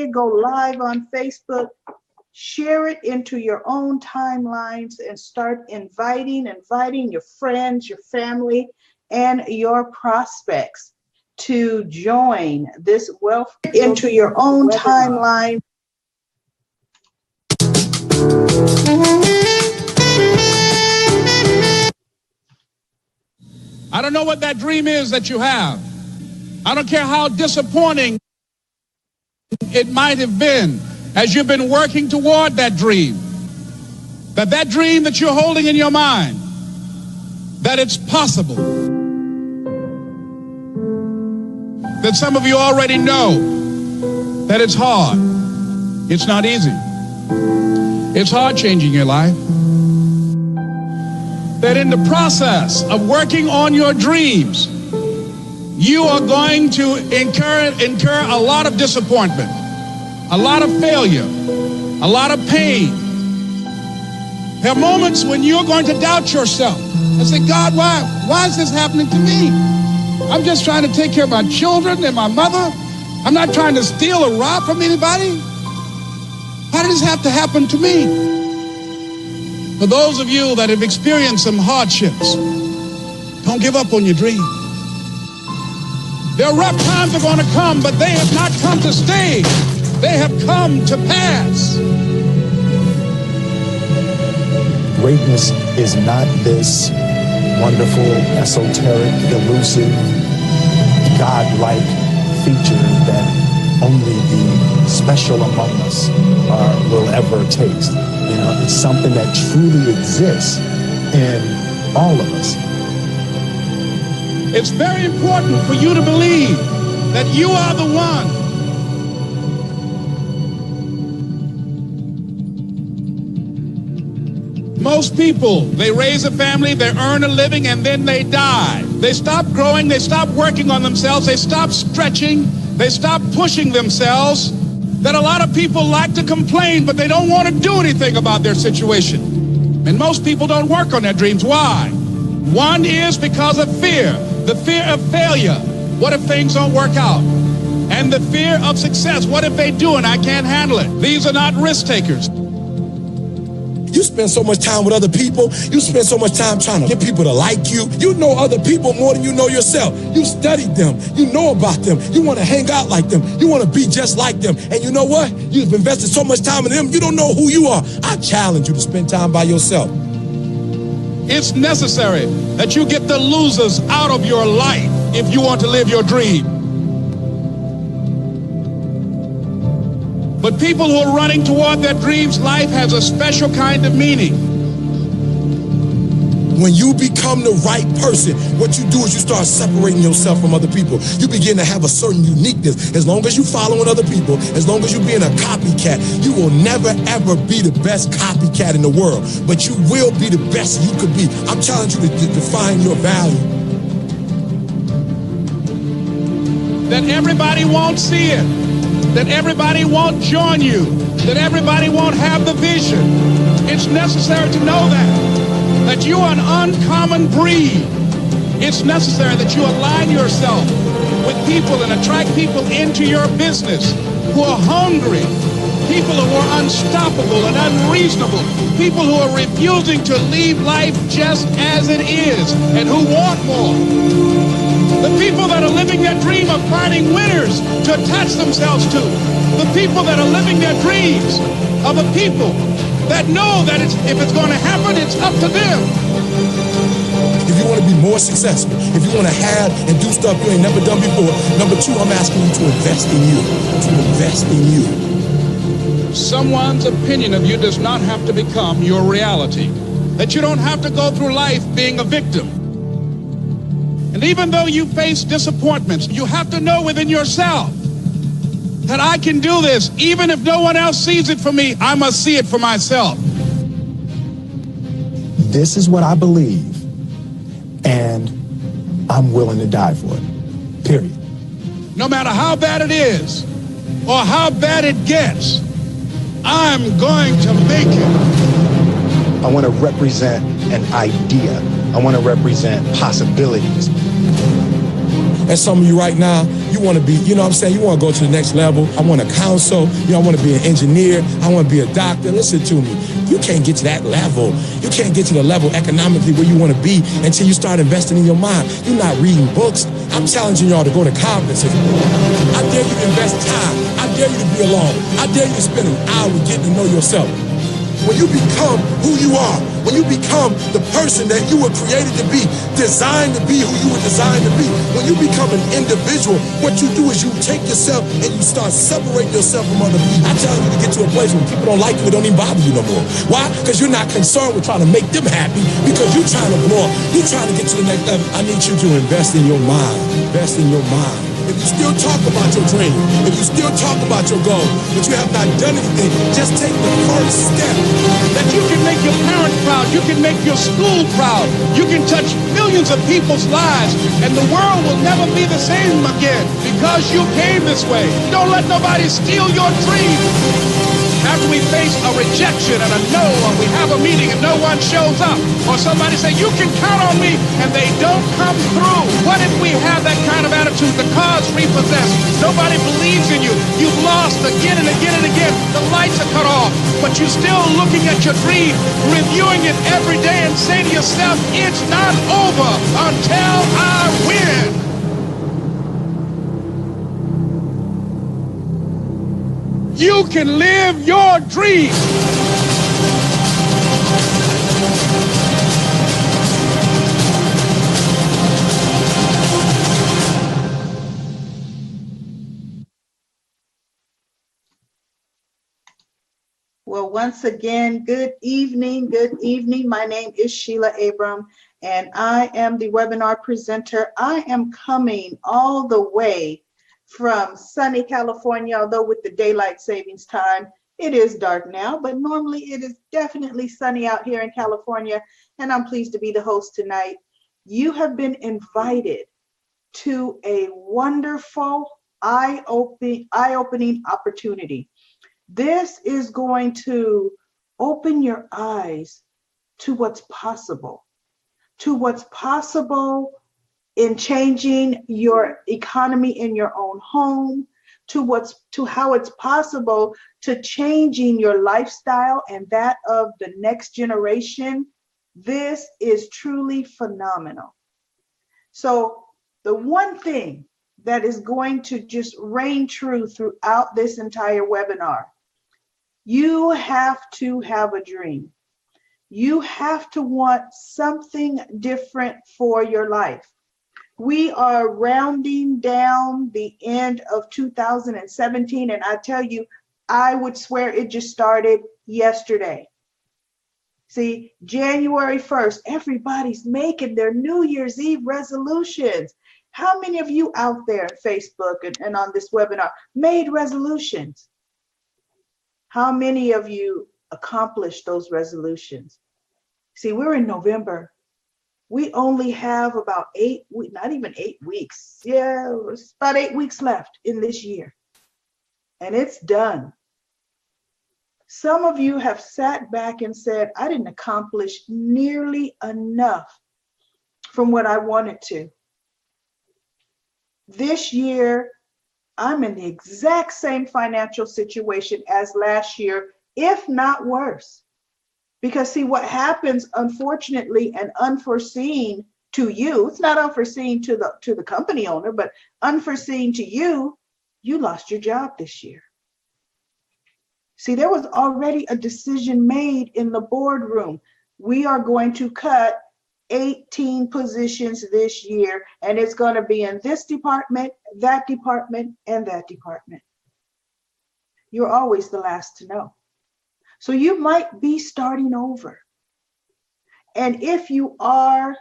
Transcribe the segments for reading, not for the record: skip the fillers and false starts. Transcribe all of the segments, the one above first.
go live on Facebook, share it into your own timelines and start inviting your friends, your family, and your prospects to join this wealth into your own timeline. I don't know what that dream is that you have. I don't care how disappointing it might have been as you've been working toward that dream. That dream that you're holding in your mind, that it's possible. That some of you already know that it's hard. It's not easy. It's hard changing your life. That in the process of working on your dreams, you are going to incur a lot of disappointment, a lot of failure, a lot of pain. There are moments when you're going to doubt yourself and say, God, why is this happening to me? I'm just trying to take care of my children and my mother. I'm not trying to steal or rob from anybody. Why did this have to happen to me? For those of you that have experienced some hardships, don't give up on your dream. There are rough times are going to come, but they have not come to stay. They have come to pass. Greatness is not this wonderful, esoteric, elusive, God-like feature that only the special among us will ever taste. You know, it's something that truly exists in all of us. It's very important for you to believe that you are the one. Most people, they raise a family, they earn a living, and then they die. They stop growing, they stop working on themselves, they stop stretching, they stop pushing themselves. That a lot of people like to complain, but they don't want to do anything about their situation. And most people don't work on their dreams. Why? One is because of fear. The fear of failure. What if things don't work out? And the fear of success. What if they do and I can't handle it? These are not risk takers. You spend so much time with other people. You spend so much time trying to get people to like you. You know other people more than you know yourself. You studied them. You know about them. You want to hang out like them. You want to be just like them. And you know what? You've invested so much time in them, you don't know who you are. I challenge you to spend time by yourself. It's necessary that you get the losers out of your life if you want to live your dream. But people who are running toward their dreams, life has a special kind of meaning. When you become the right person, what you do is you start separating yourself from other people. You begin to have a certain uniqueness. As long as you're following other people, as long as you're being a copycat, you will never, ever be the best copycat in the world. But you will be the best you could be. I'm challenging you to define your value. That everybody won't see it. That everybody won't join you, that everybody won't have the vision. It's necessary to know that you are an uncommon breed. It's necessary that you align yourself with people and attract people into your business who are hungry, people who are unstoppable and unreasonable, people who are refusing to leave life just as it is and who want more. The people that are living their dream of finding winners to attach themselves to. The people that are living their dreams of a people that know that if it's going to happen, it's up to them. If you want to be more successful, if you want to have and do stuff you ain't never done before, number two, I'm asking you to invest in you. To invest in you. Someone's opinion of you does not have to become your reality. That you don't have to go through life being a victim. And even though you face disappointments, you have to know within yourself that I can do this. Even if no one else sees it for me, I must see it for myself. This is what I believe, and I'm willing to die for it, period. No matter how bad it is or how bad it gets, I'm going to make it. I want to represent an idea. I want to represent possibilities. And some of you right now, you want to be, you know what I'm saying? You want to go to the next level. I want to counsel. You know, I want to be an engineer. I want to be a doctor. Listen to me. You can't get to that level. You can't get to the level economically where you want to be until you start investing in your mind. You're not reading books. I'm challenging y'all to go to conferences. I dare you to invest time. I dare you to be alone. I dare you to spend an hour getting to know yourself. When you become who you are, when you become the person that you were created to be, designed to be who you were designed to be, when you become an individual, what you do is you take yourself and you start separating yourself from other people. I challenge you to get to a place where people don't like you, it don't even bother you no more. Why? Because you're not concerned with trying to make them happy, because you're trying to blow up. You're trying to get to the next level. I need you to invest in your mind. Invest in your mind. If you still talk about your dream, if you still talk about your goal, but you have not done anything, just take the first step. That you can make your parents proud, you can make your school proud, you can touch millions of people's lives, and the world will never be the same again because you came this way. Don't let nobody steal your dream. After we face a rejection and a no, or we have a meeting and no one shows up, or somebody say, you can count on me, and they don't come through. What if we have that kind of attitude? The car's repossessed. Nobody believes in you. You've lost again and again and again. The lights are cut off, but you're still looking at your dream, reviewing it every day, and say to yourself, it's not over until I win. You can live your dream. Well, once again, good evening. Good evening. My name is Sheila Abram, and I am the webinar presenter. I am coming all the way from sunny California, although with the daylight savings time, it is dark now, but normally it is definitely sunny out here in California, and I'm pleased to be the host tonight. You have been invited to a wonderful, eye-opening opportunity. This is going to open your eyes to what's possible in changing your economy in your own home, to how it's possible to changing your lifestyle and that of the next generation. This is truly phenomenal. So the one thing that is going to just reign true throughout this entire webinar, you have to have a dream. You have to want something different for your life. We are rounding down the end of 2017, and I tell you, I would swear it just started yesterday. See, January 1st, everybody's making their New Year's Eve resolutions. How many of you out there on Facebook and on this webinar made resolutions? How many of you accomplished those resolutions? See, we're in November. We only have about 8 weeks, not even 8 weeks. Yeah, it's about 8 weeks left in this year. And it's done. Some of you have sat back and said, I didn't accomplish nearly enough from what I wanted to. This year, I'm in the exact same financial situation as last year, if not worse. Because see, what happens, unfortunately and unforeseen to you, it's not unforeseen to the company owner, but unforeseen to you, you lost your job this year. See, there was already a decision made in the boardroom. We are going to cut 18 positions this year, and it's going to be in this department, and that department. You're always the last to know. So you might be starting over. And if you are,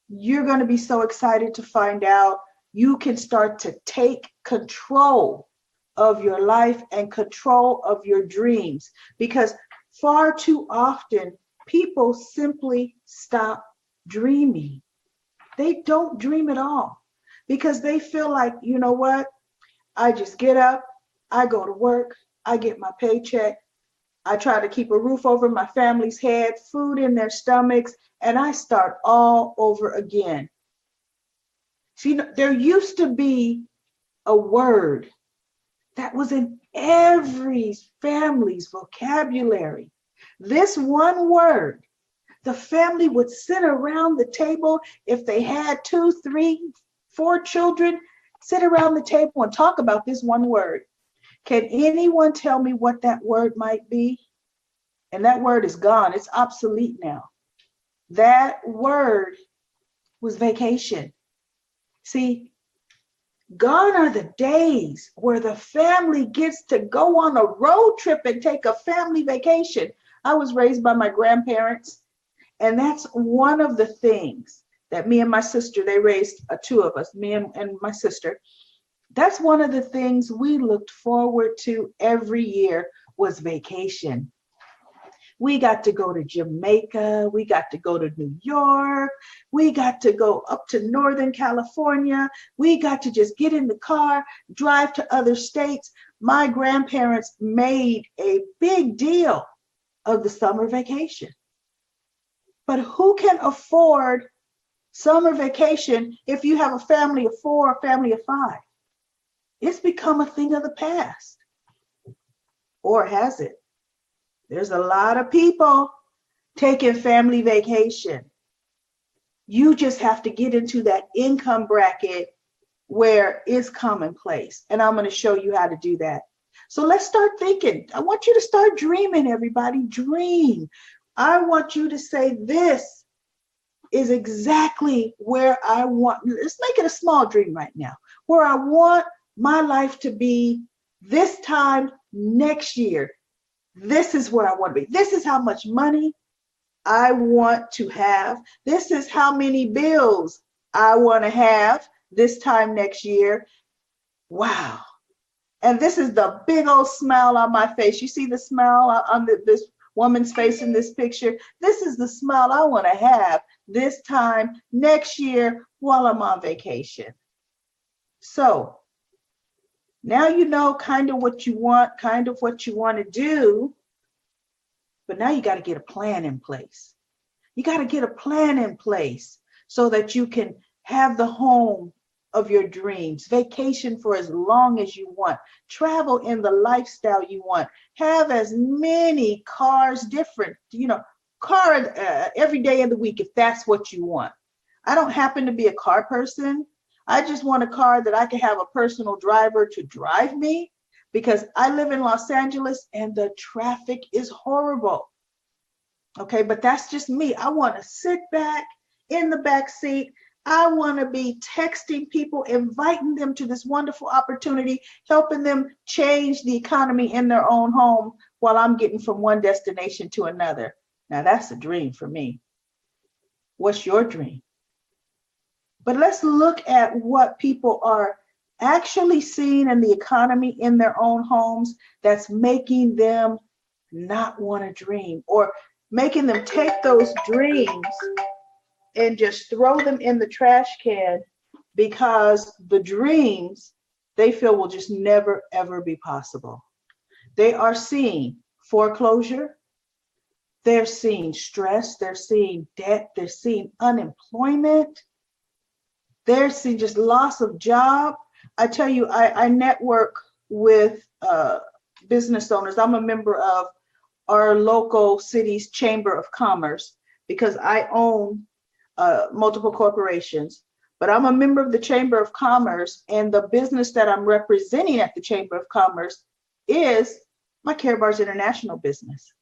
you're going to be so excited to find out you can start to take control of your life and control of your dreams. Because far too often, people simply stop dreaming. They don't dream at all because they feel like, you know what? I just get up, I go to work, I get my paycheck, I try to keep a roof over my family's head, food in their stomachs, and I start all over again. See, there used to be a word that was in every family's vocabulary. This one word, the family would sit around the table. If they had 2, 3, 4 children, sit around the table and talk about this one word. Can anyone tell me what that word might be? And that word is gone. It's obsolete now. That word was vacation. See, gone are the days where the family gets to go on a road trip and take a family vacation. I was raised by my grandparents, and that's one of the things that me and my sister, they raised 2 of us, me and my sister. That's one of the things we looked forward to every year was vacation. We got to go to Jamaica. We got to go to New York. We got to go up to Northern California. We got to just get in the car, drive to other states. My grandparents made a big deal of the summer vacation. But who can afford summer vacation if you have a family of 4 or a family of 5? It's become a thing of the past. Or has it? There's a lot of people taking family vacation. You just have to get into that income bracket where it's commonplace. And I'm going to show you how to do that. So let's start thinking. I want you to start dreaming, everybody. Dream. I want you to say, this is exactly where I want. Let's make it a small dream right now, where I want my life to be this time next year. This is where I want to be. This is how much money I want to have. This is how many bills I want to have this time next year. Wow. And this is the big old smile on my face. You see the smile on this woman's face in this picture? This is the smile I want to have this time next year while I'm on vacation. So now you know kind of what you want, kind of what you want to do, but now you got to get a plan in place. You got to get a plan in place so that you can have the home of your dreams, vacation for as long as you want, travel in the lifestyle you want, have as many cars, different, cars every day of the week if that's what you want. I don't happen to be a car person. I just want a car that I can have a personal driver to drive me, because I live in Los Angeles and the traffic is horrible. Okay, but that's just me. I want to sit back in the back seat. I want to be texting people, inviting them to this wonderful opportunity, helping them change the economy in their own home while I'm getting from one destination to another. Now that's a dream for me. What's your dream? But let's look at what people are actually seeing in the economy in their own homes that's making them not want to dream, or making them take those dreams and just throw them in the trash can, because the dreams they feel will just never, ever be possible. They are seeing foreclosure. They're seeing stress. They're seeing debt. They're seeing unemployment. They're seeing just loss of job. I tell you, I network with business owners. I'm a member of our local city's Chamber of Commerce because I own multiple corporations. But I'm a member of the Chamber of Commerce, and the business that I'm representing at the Chamber of Commerce is my Care Bars International business.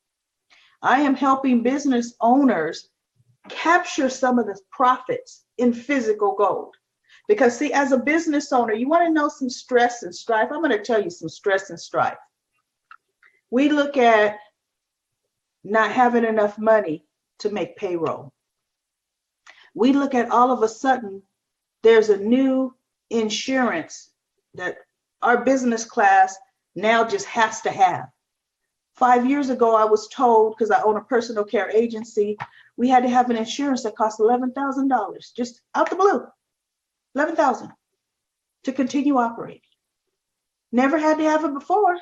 I am helping business owners capture some of the profits in physical gold. Because see, as a business owner, you want to know some stress and strife. I'm going to tell you some stress and strife. We look at not having enough money to make payroll. We look at all of a sudden, there's a new insurance that our business class now just has to have. 5 years ago, I was told, because I own a personal care agency, we had to have an insurance that cost $11,000, just out the blue, $11,000 to continue operating. Never had to have it before.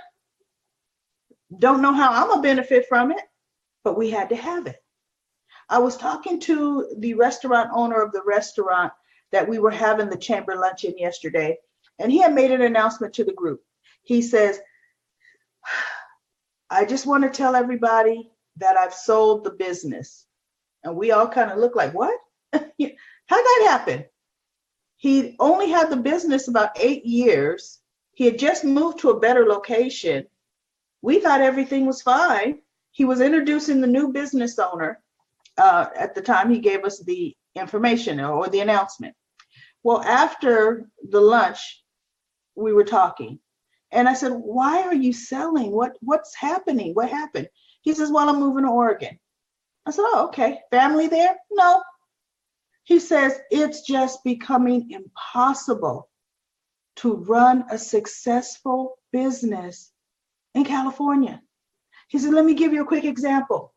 Don't know how I'm gonna benefit from it, but we had to have it. I was talking to the restaurant owner of the restaurant that we were having the chamber luncheon yesterday, and he had made an announcement to the group. He says, I just want to tell everybody that I've sold the business. And we all kind of look like, what? How'd that happen? He only had the business about 8 years. He had just moved to a better location. We thought everything was fine. He was introducing the new business owner. At the time he gave us the information or the announcement. Well, after the lunch, we were talking. And I said, why are you selling? What's happening? What happened? He says, well, I'm moving to Oregon. I said, oh, okay. Family there? No. He says, it's just becoming impossible to run a successful business in California. He said, let me give you a quick example.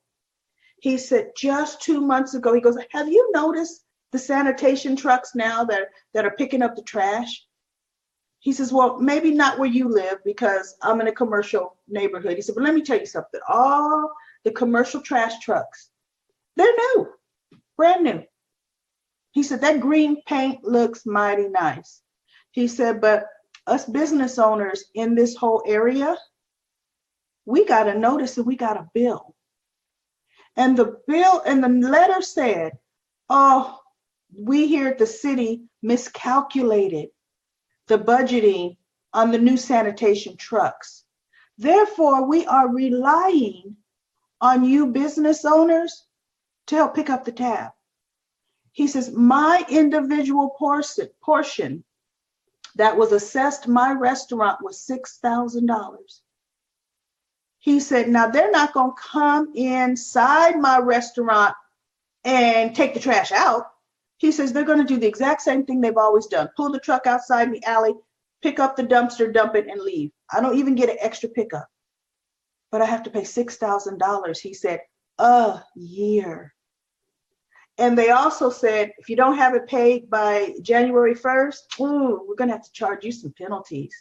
He said, just 2 months ago, he goes, have you noticed the sanitation trucks now that are picking up the trash? He says, well, maybe not where you live because I'm in a commercial neighborhood. He said, but let me tell you something. All the commercial trash trucks, they're new, brand new. He said, that green paint looks mighty nice. He said, but us business owners in this whole area, we got a notice and we got a bill. And the bill and the letter said, oh, we here at the city miscalculated the budgeting on the new sanitation trucks. Therefore, we are relying on you business owners to help pick up the tab. He says, my individual portion that was assessed my restaurant was $6,000. He said, now they're not going to come inside my restaurant and take the trash out. He says they're going to do the exact same thing they've always done. Pull the truck outside the alley, pick up the dumpster, dump it, and leave. I don't even get an extra pickup. But I have to pay $6,000, he said, a year. And they also said, if you don't have it paid by January 1st, we're going to have to charge you some penalties.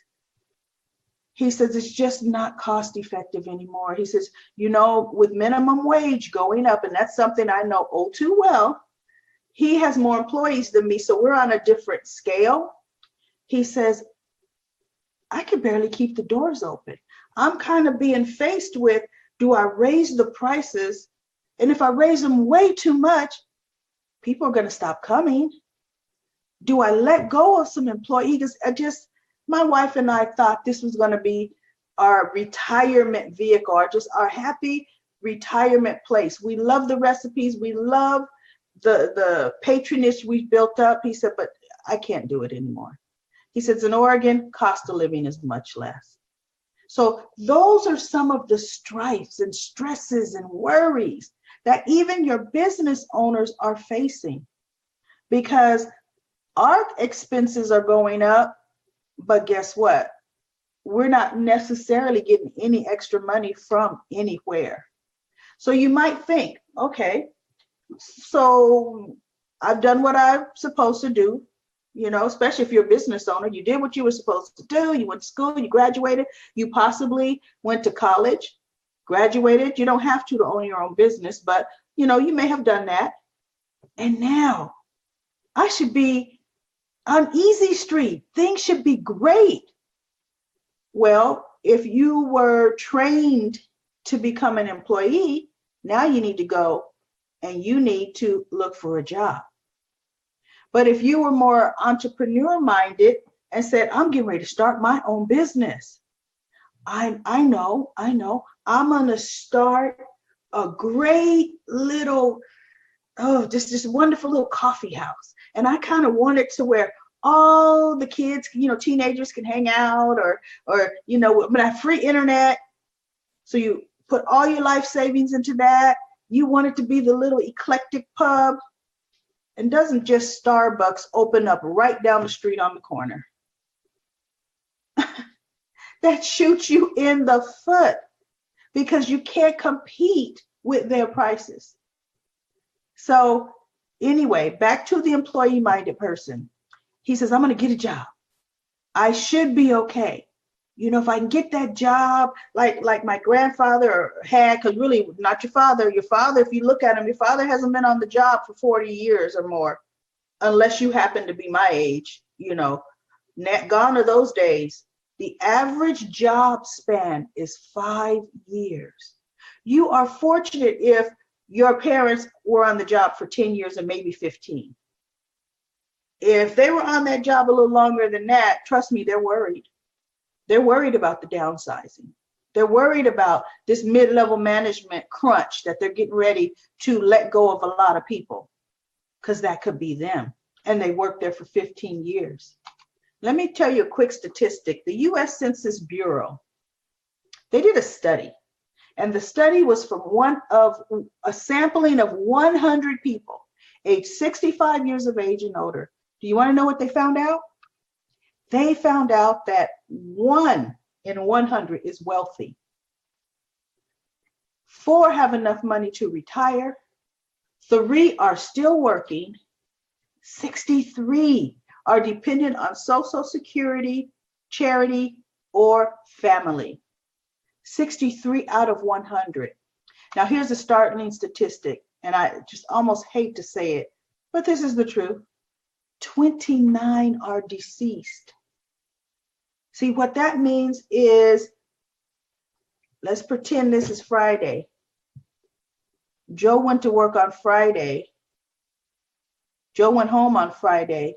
He says it's just not cost effective anymore. He says, you know, with minimum wage going up, and that's something I know all too well, he has more employees than me, so we're on a different scale. He says, I can barely keep the doors open. I'm kind of being faced with, do I raise the prices? And if I raise them way too much, people are going to stop coming. Do I let go of some employees? My wife and I thought this was going to be our retirement vehicle, or just our happy retirement place. We love the recipes. We love the patronage we've built up. He said, but I can't do it anymore. He says, in Oregon, cost of living is much less. So those are some of the strifes and stresses and worries that even your business owners are facing, because our expenses are going up, but guess what? We're not necessarily getting any extra money from anywhere. So you might think, okay, so I've done what I'm supposed to do, you know, especially if you're a business owner, you did what you were supposed to do. You went to school, you graduated, you possibly went to college, graduated. You don't have to own your own business, but you know, you may have done that. And now I should be on easy street. Things should be great. Well, if you were trained to become an employee, now you need to go and you need to look for a job. But if you were more entrepreneur minded and said, I'm getting ready to start my own business. I know, I'm going to start a great little, this wonderful little coffee house. And I kind of want it to where all the kids, you know, teenagers can hang out or, you know, but I have free internet. So you put all your life savings into that. You want it to be the little eclectic pub. And doesn't just Starbucks open up right down the street on the corner? That shoots you in the foot because you can't compete with their prices. So anyway, back to the employee-minded person. He says, I'm going to get a job. I should be okay. You know, if I can get that job like my grandfather had, because really not your father, if you look at him, your father hasn't been on the job for 40 years or more. unless you happen to be my age, you know, gone are those days. The average job span is 5 years. You are fortunate if your parents were on the job for 10 years and maybe 15. If they were on that job a little longer than that, trust me, they're worried. They're worried about the downsizing. They're worried about this mid-level management crunch that they're getting ready to let go of a lot of people, because that could be them. And they worked there for 15 years. Let me tell you a quick statistic. The US Census Bureau, they did a study, and the study was from a sampling of 100 people age 65 years of age and older. Do you want to know what they found out? They found out that 1 in 100 is wealthy. 4 have enough money to retire. 3 are still working. 63 are dependent on Social Security, charity, or family. 63 out of 100. Now here's a startling statistic, and I just almost hate to say it, but this is the truth. 29 are deceased. See, what that means is, let's pretend this is Friday. Joe went to work on Friday. Joe went home on Friday.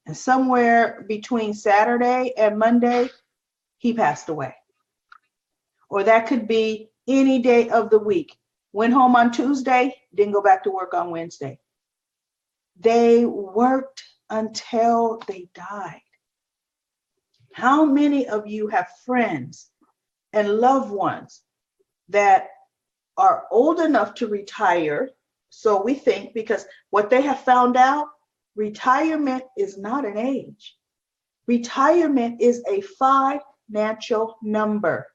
And somewhere between Saturday and Monday, he passed away. Or that could be any day of the week. Went home on Tuesday, didn't go back to work on Wednesday. They worked until they died. How many of you have friends and loved ones that are old enough to retire? So we think, because what they have found out, retirement is not an age. Retirement is a financial number.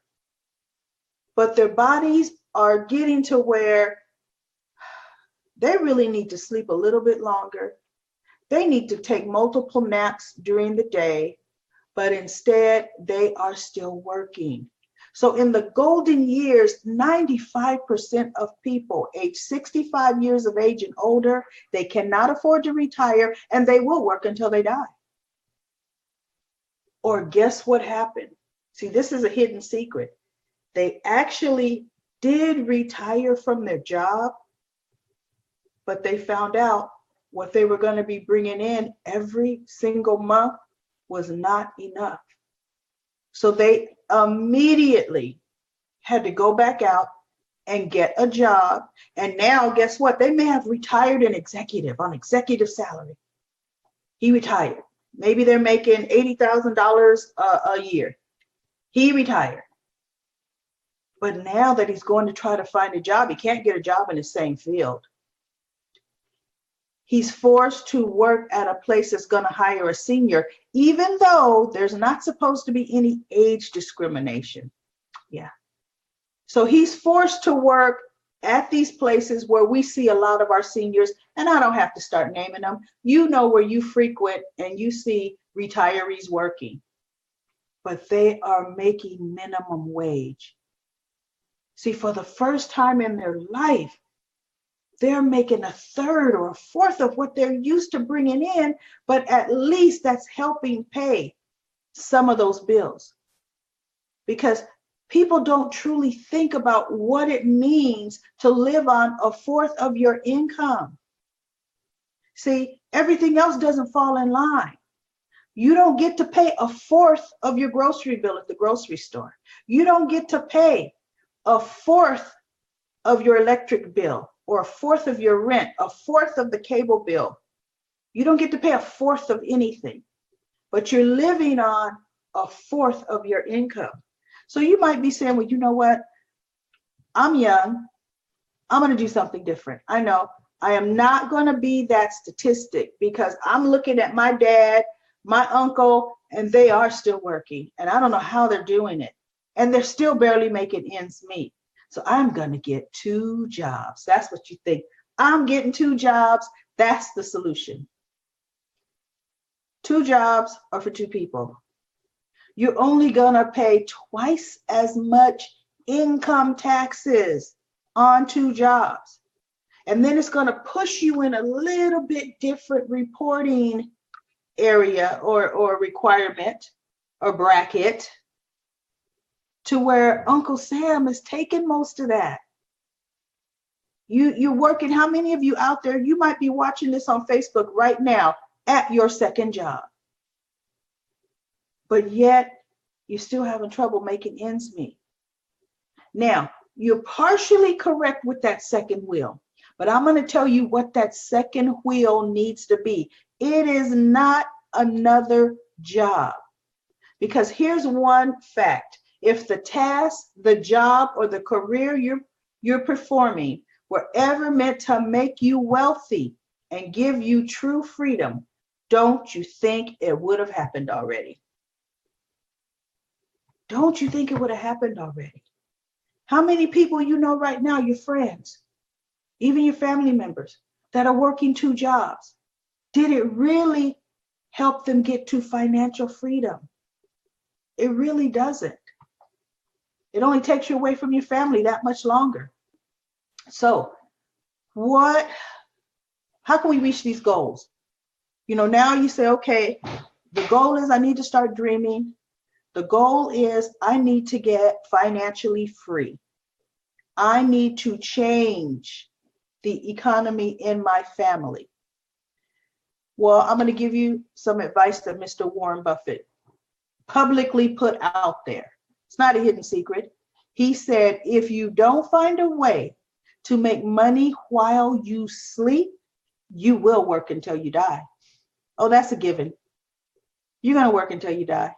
But their bodies are getting to where they really need to sleep a little bit longer. They need to take multiple naps during the day, but instead they are still working. So in the golden years, 95% of people age 65 years of age and older, they cannot afford to retire, and they will work until they die. Or guess what happened? See, this is a hidden secret. They actually did retire from their job, but they found out what they were going to be bringing in every single month was not enough. So they immediately had to go back out and get a job. And now, guess what? They may have retired an executive on executive salary. He retired. Maybe they're making $80,000 a year. He retired. But now that he's going to try to find a job, he can't get a job in the same field. He's forced to work at a place that's going to hire a senior, even though there's not supposed to be any age discrimination. Yeah. So he's forced to work at these places where we see a lot of our seniors, and I don't have to start naming them. You know where you frequent and you see retirees working, but they are making minimum wage. See, for the first time in their life, they're making 1/3 or 1/4 of what they're used to bringing in, but at least that's helping pay some of those bills. Because people don't truly think about what it means to live on 1/4 of your income. See, everything else doesn't fall in line. You don't get to pay 1/4 of your grocery bill at the grocery store. You don't get to pay 1/4 of your electric bill, or 1/4 of your rent, 1/4 of the cable bill. You don't get to pay 1/4 of anything, but you're living on 1/4 of your income. So you might be saying, well, you know what? I'm young. I'm going to do something different. I know I am not going to be that statistic, because I'm looking at my dad, my uncle, and they are still working. And I don't know how they're doing it. And they're still barely making ends meet. So I'm going to get 2 jobs. That's what you think. I'm getting 2 jobs. That's the solution. 2 jobs are for 2 people. You're only going to pay twice as much income taxes on 2 jobs. And then it's going to push you in a little bit different reporting area or requirement or bracket to where Uncle Sam is taking most of that. You're working, how many of you out there, you might be watching this on Facebook right now at your second job, but yet you're still having trouble making ends meet. Now, you're partially correct with that second wheel, but I'm going to tell you what that second wheel needs to be. It is not another job, because here's one fact. If the task, the job, or the career you're performing were ever meant to make you wealthy and give you true freedom, don't you think it would have happened already? Don't you think it would have happened already? How many people you know right now, your friends, even your family members, that are working 2 jobs? Did it really help them get to financial freedom? It really doesn't. It only takes you away from your family that much longer. So how can we reach these goals? Now you say, okay, the goal is I need to start dreaming. The goal is I need to get financially free. I need to change the economy in my family. Well, I'm going to give you some advice that Mr. Warren Buffett publicly put out there. It's not a hidden secret. He said, if you don't find a way to make money while you sleep, you will work until you die. Oh, that's a given. You're going to work until you die.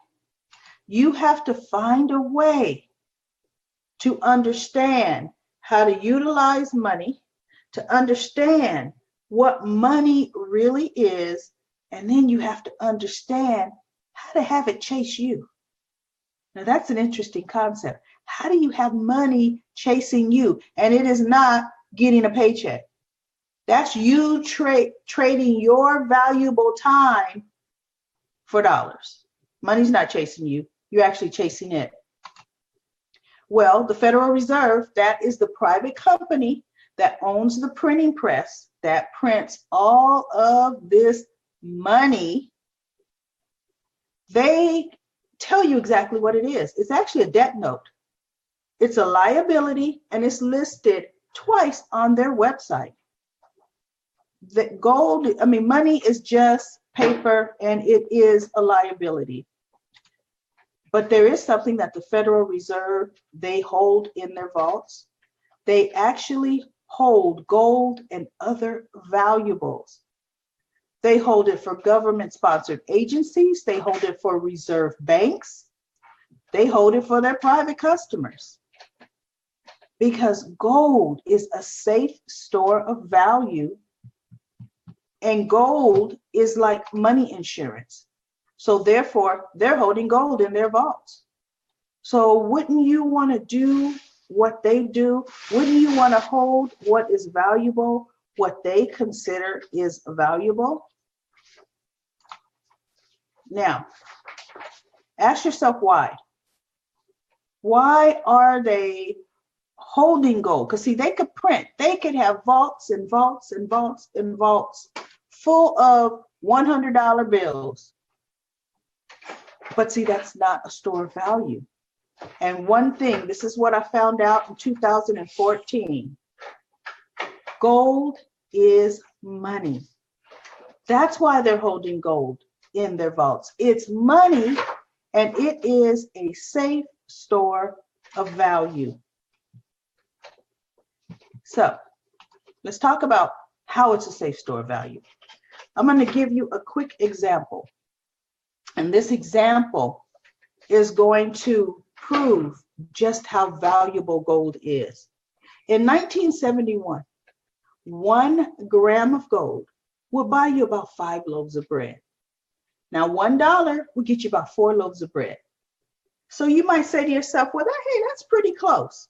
You have to find a way to understand how to utilize money, to understand what money really is, and then you have to understand how to have it chase you. Now, that's an interesting concept. How do you have money chasing you? And it is not getting a paycheck. That's you trading your valuable time for dollars. Money's not chasing you. You're actually chasing it. Well, the Federal Reserve, that is the private company that owns the printing press that prints all of this money. They tell you exactly what it is. It's actually a debt note. It's a liability, and it's listed twice on their website. Money is just paper, and it is a liability. But there is something that the Federal Reserve, they hold in their vaults. They actually hold gold and other valuables. They hold it for government-sponsored agencies. They hold it for reserve banks. They hold it for their private customers. Because gold is a safe store of value, and gold is like money insurance. So therefore, they're holding gold in their vaults. So wouldn't you want to do what they do? Wouldn't you want to hold what is valuable, what they consider is valuable? Now, ask yourself why. Why are they holding gold? Because see, they could print. They could have vaults and vaults and vaults and vaults full of $100 bills. But see, that's not a store of value. And one thing, this is what I found out in 2014. Gold is money. That's why they're holding gold in their vaults. It's money, and it is a safe store of value. So let's talk about how it's a safe store of value. I'm going to give you a quick example. And this example is going to prove just how valuable gold is. In 1971, 1 gram of gold will buy you about 5 loaves of bread. Now, $1 will get you about 4 loaves of bread. So you might say to yourself, well, hey, that's pretty close.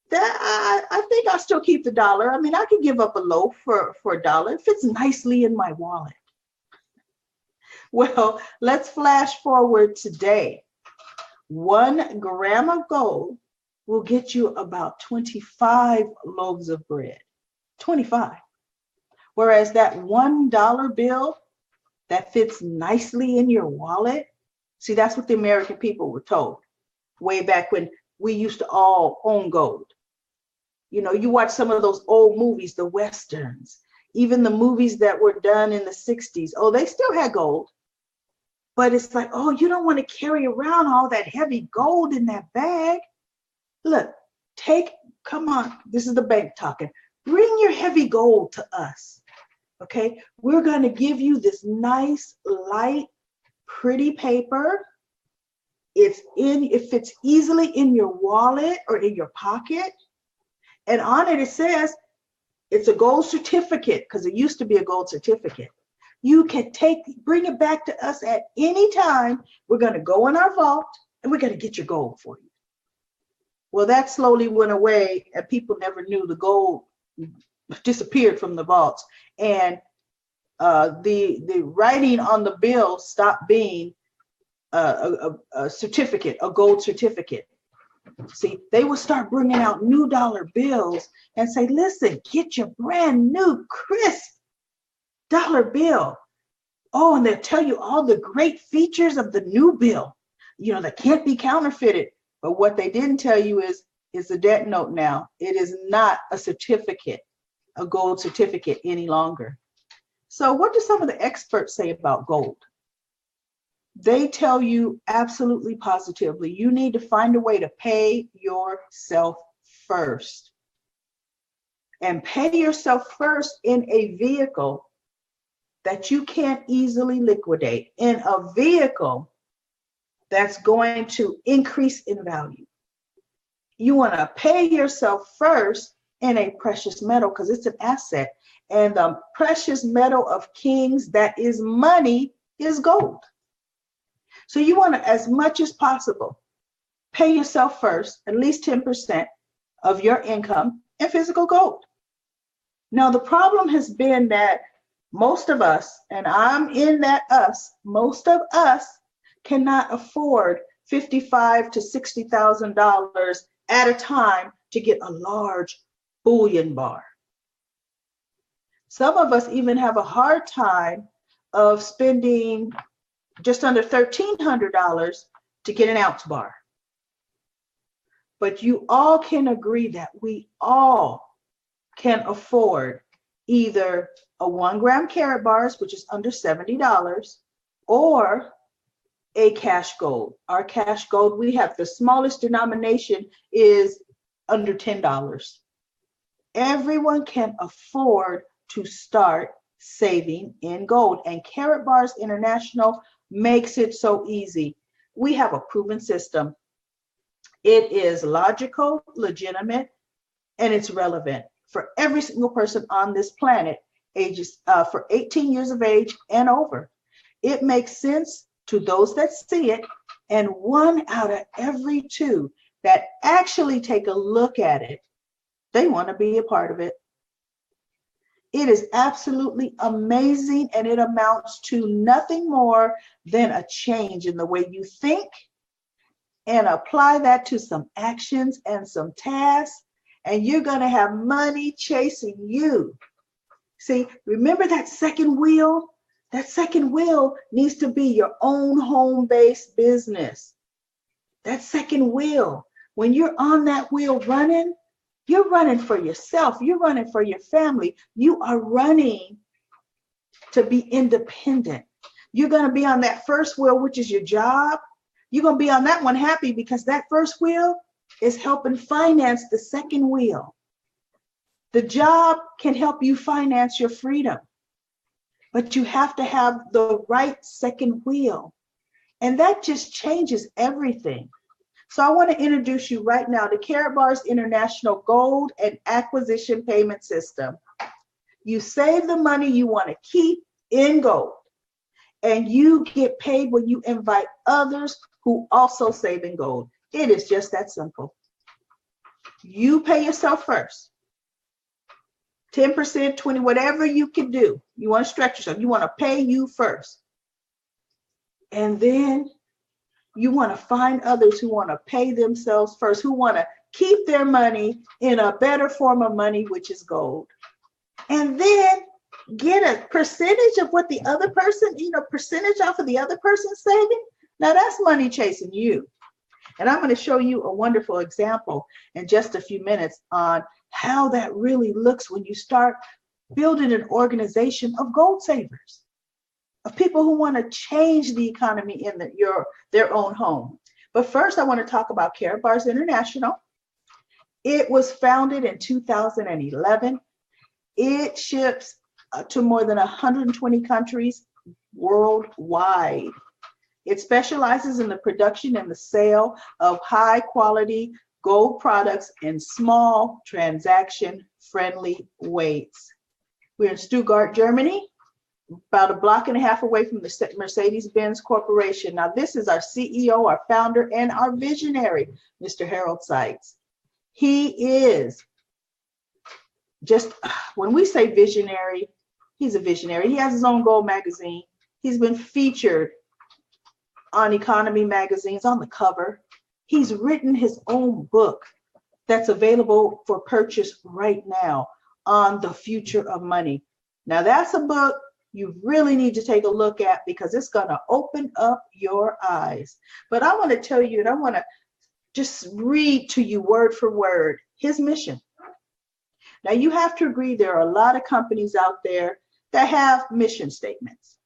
I think I'll still keep the $1. I mean, I could give up a loaf for $1. It fits nicely in my wallet. Well, let's flash forward today. 1 gram of gold will get you about 25 loaves of bread. 25. Whereas that $1 bill that fits nicely in your wallet, see, that's what the American people were told way back when we used to all own gold. You know, you watch some of those old movies, the Westerns, even the movies that were done in the 60s. Oh, they still had gold. But it's like, oh, you don't want to carry around all that heavy gold in that bag. Look, come on, this is the bank talking. Bring your heavy gold to us, okay? We're going to give you this nice, light, pretty paper. It fits easily in your wallet or in your pocket. And on it, it says it's a gold certificate, because it used to be a gold certificate. You can bring it back to us at any time. We're going to go in our vault and we're going to get your gold for you. Well, that slowly went away and people never knew the gold disappeared from the vaults. And the writing on the bill stopped being a certificate, a gold certificate. See, they would start bringing out new dollar bills and say, listen, get your brand new, crisp dollar bill. Oh, and they'll tell you all the great features of the new bill, you know, that can't be counterfeited. But what they didn't tell you is it's a debt note now. It is not a certificate, a gold certificate any longer. So what do some of the experts say about gold? They tell you absolutely positively, you need to find a way to pay yourself first. And pay yourself first in a vehicle that you can't easily liquidate, in a vehicle that's going to increase in value. You want to pay yourself first in a precious metal because it's an asset. And the precious metal of kings that is money is gold. So you want to, as much as possible, pay yourself first, at least 10% of your income in physical gold. Now, the problem has been that most of us, and I'm in that us, most of us cannot afford $55,000 to $60,000 at a time to get a large bullion bar. Some of us even have a hard time of spending just under $1,300 to get an ounce bar. But you all can agree that we all can afford either a 1 gram carat bars, which is under $70, or a cash gold. Our cash gold, we have the smallest denomination is under $10. Everyone can afford to start saving in gold, and Carat Bars International makes it so easy. We have a proven system. It is logical, legitimate, and it's relevant for every single person on this planet, ages for 18 years of age and over. It makes sense to those that see it, and 1 out of every 2 that actually take a look at it, they want to be a part of it. It is absolutely amazing, and it amounts to nothing more than a change in the way you think, and apply that to some actions and some tasks, and you're going to have money chasing you. See, remember that second wheel? That second wheel needs to be your own home-based business. That second wheel, when you're on that wheel running, you're running for yourself. You're running for your family. You are running to be independent. You're going to be on that first wheel, which is your job. You're going to be on that one happy because that first wheel is helping finance the second wheel. The job can help you finance your freedom, but you have to have the right second wheel. And that just changes everything. So I want to introduce you right now to Carat Bars International Gold and Acquisition Payment System. You save the money you want to keep in gold, and you get paid when you invite others who also save in gold. It is just that simple. You pay yourself first. 10%, 20, whatever you can do. You want to stretch yourself. You want to pay you first. And then you want to find others who want to pay themselves first, who want to keep their money in a better form of money, which is gold. And then get a percentage of what the other person, percentage off of the other person's saving. Now that's money chasing you. And I'm going to show you a wonderful example in just a few minutes on how that really looks when you start building an organization of gold savers, of people who want to change the economy in their own home. But first, I want to talk about Karatbars International. It was founded in 2011. It ships to more than 120 countries worldwide. It specializes in the production and the sale of high quality gold products in small transaction-friendly weights. We're in Stuttgart, Germany, about a block and a half away from the Mercedes-Benz Corporation. Now, this is our CEO, our founder, and our visionary, Mr. Harold Seitz. He is just, when we say visionary, he's a visionary. He has his own gold magazine. He's been featured on economy magazines on the cover. He's written his own book that's available for purchase right now on the future of money. Now that's a book you really need to take a look at because it's going to open up your eyes. But I want to tell you, and I want to just read to you word for word his mission. Now you have to agree there are a lot of companies out there that have mission statements.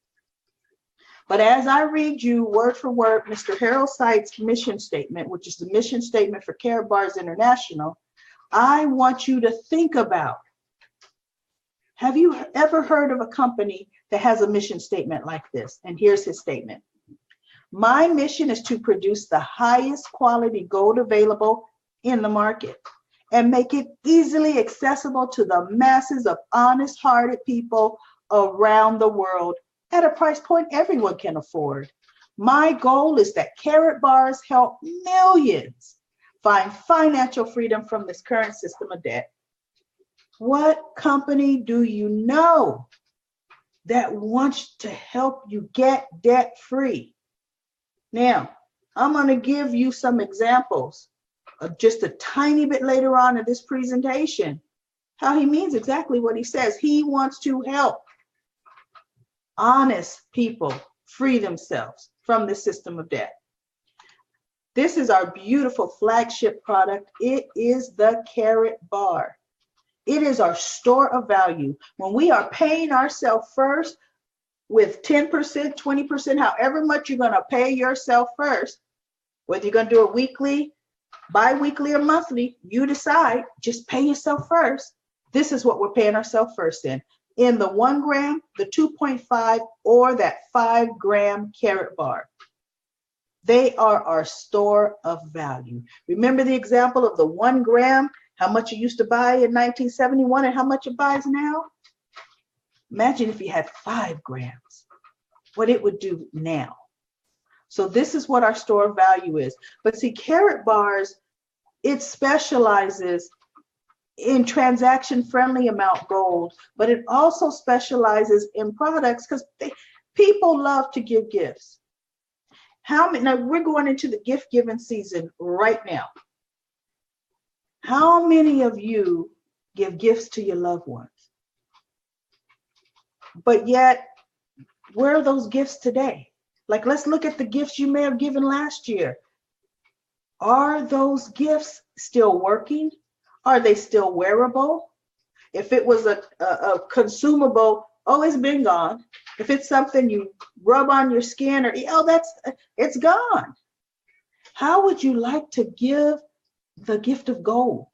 But as I read you word for word, Mr. Harold Seitz' mission statement, which is the mission statement for Karatbars International, I want you to think about, have you ever heard of a company that has a mission statement like this? And here's his statement. My mission is to produce the highest quality gold available in the market and make it easily accessible to the masses of honest-hearted people around the world at a price point everyone can afford. My goal is that Karatbars help millions find financial freedom from this current system of debt. What company do you know that wants to help you get debt free? Now, I'm going to give you some examples of just a tiny bit later on in this presentation, how he means exactly what he says. He wants to help honest people free themselves from the system of debt. This is our beautiful flagship product. It is the Karatbar. It is our store of value. When we are paying ourselves first with 10%, 20%, however much you're going to pay yourself first, whether you're going to do it weekly, bi-weekly, or monthly, you decide, just pay yourself first. This is what we're paying ourselves first in the 1 gram, the 2.5, or that 5 gram Karatbar. They are our store of value. Remember the example of the 1 gram, how much it used to buy in 1971 and how much it buys now? Imagine if you had 5 grams, what it would do now. So this is what our store of value is. But see, Karatbars, it specializes in transaction-friendly amount gold, but it also specializes in products because people love to give gifts. Now we're going into the gift-giving season right now. How many of you give gifts to your loved ones? But yet, where are those gifts today? Like, let's look at the gifts you may have given last year. Are those gifts still working? Are they still wearable? If it was a consumable, oh, it's been gone. If it's something you rub on your skin or, it's gone. How would you like to give the gift of gold?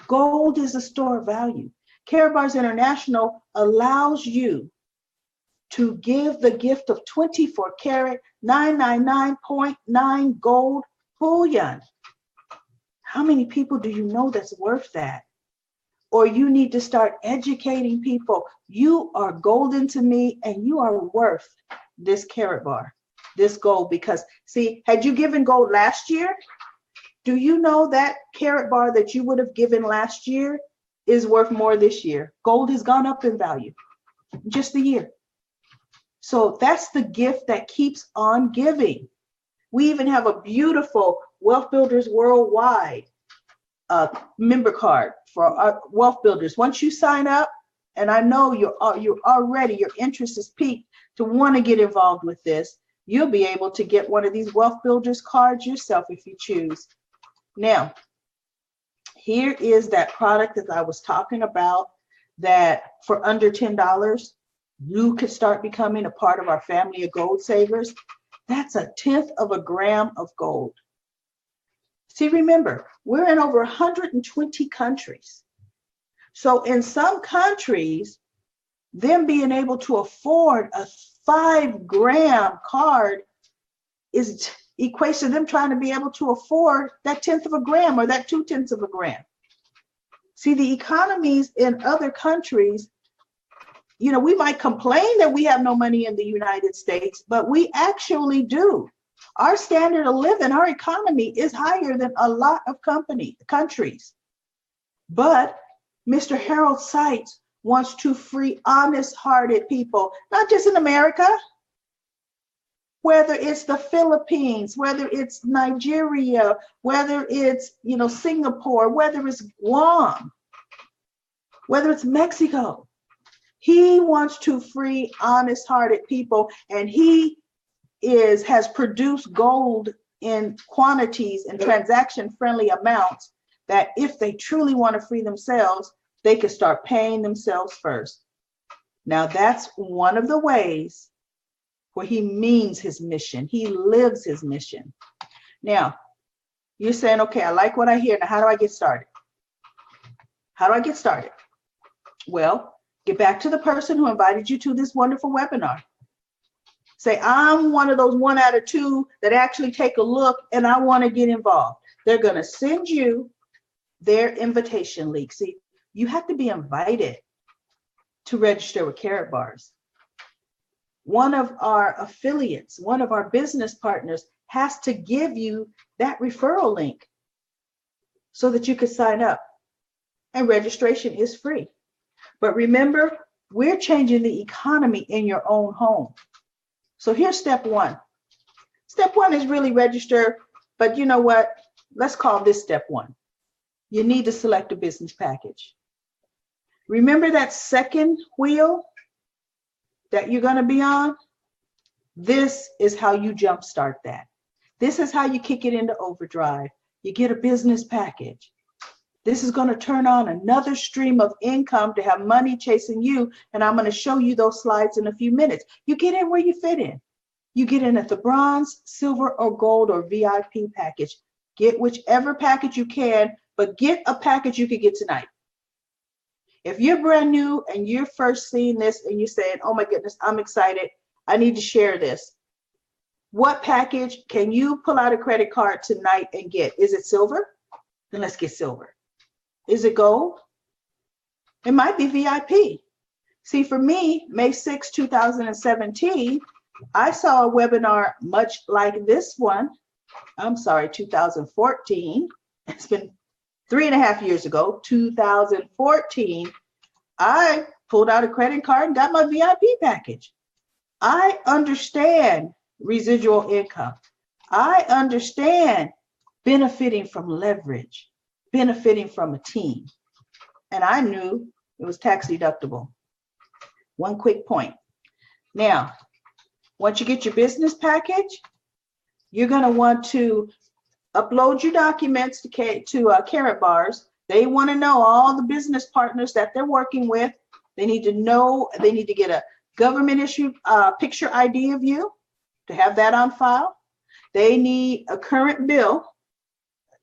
Gold is a store of value. Karatbars International allows you to give the gift of 24 karat 999.9 gold bullion. How many people do you know that's worth that? Or you need to start educating people. You are golden to me and you are worth this Karatbar, this gold, because see, had you given gold last year, do you know that Karatbar that you would have given last year is worth more this year? Gold has gone up in value just a year. So that's the gift that keeps on giving. We even have a beautiful Wealth Builders Worldwide member card for our Wealth Builders. Once you sign up, and I know you're already, your interest is peaked to want to get involved with this, you'll be able to get one of these Wealth Builders cards yourself if you choose. Now, here is that product that I was talking about, that for under $10, you could start becoming a part of our family of gold savers. That's 1/10 of a gram of gold. See, remember, we're in over 120 countries. So in some countries, them being able to afford a 5-gram card equates to them trying to be able to afford that 1/10 of a gram or that 2/10 of a gram. See, the economies in other countries, you know, we might complain that we have no money in the United States, but we actually do. Our standard of living, our economy is higher than a lot of countries. But Mr. Harold Seitz wants to free honest-hearted people, not just in America, whether it's the Philippines, whether it's Nigeria, whether it's, you know, Singapore, whether it's Guam, whether it's Mexico. He wants to free honest-hearted people, and he has produced gold in quantities and transaction-friendly amounts that if they truly want to free themselves, they could start paying themselves first. Now, that's one of the ways where he means his mission. He lives his mission. Now, you're saying, okay, I like what I hear. Now, how do I get started? How do I get started? Well, get back to the person who invited you to this wonderful webinar. Say, I'm one of those 1 out of 2 that actually take a look and I want to get involved. They're going to send you their invitation link. See, you have to be invited to register with Carrot Bars. One of our affiliates, one of our business partners has to give you that referral link so that you can sign up. And registration is free. But remember, we're changing the economy in your own home. So here's step 1. Step 1 is really register, but you know what? Let's call this step 1. You need to select a business package. Remember that second wheel that you're going to be on? This is how you jumpstart that. This is how you kick it into overdrive. You get a business package. This is going to turn on another stream of income to have money chasing you, and I'm going to show you those slides in a few minutes. You get in where you fit in. You get in at the bronze, silver, or gold, or VIP package. Get whichever package you can, but get a package you could get tonight. If you're brand new and you're first seeing this and you're saying, oh my goodness, I'm excited, I need to share this. What package can you pull out a credit card tonight and get? Is it silver? Then let's get silver. Is it gold? It might be VIP. See, for me, May 6, 2017, I saw a webinar much like this one. I'm sorry, 2014. It's been 3.5 years ago, 2014. I pulled out a credit card and got my VIP package. I understand residual income. I understand benefiting from leverage, benefiting from a team. And I knew it was tax deductible. One quick point. Now, once you get your business package, you're going to want to upload your documents to Carrot Bars. They want to know all the business partners that they're working with. They need to know, they need to get a government issued picture ID of you to have that on file. They need a current bill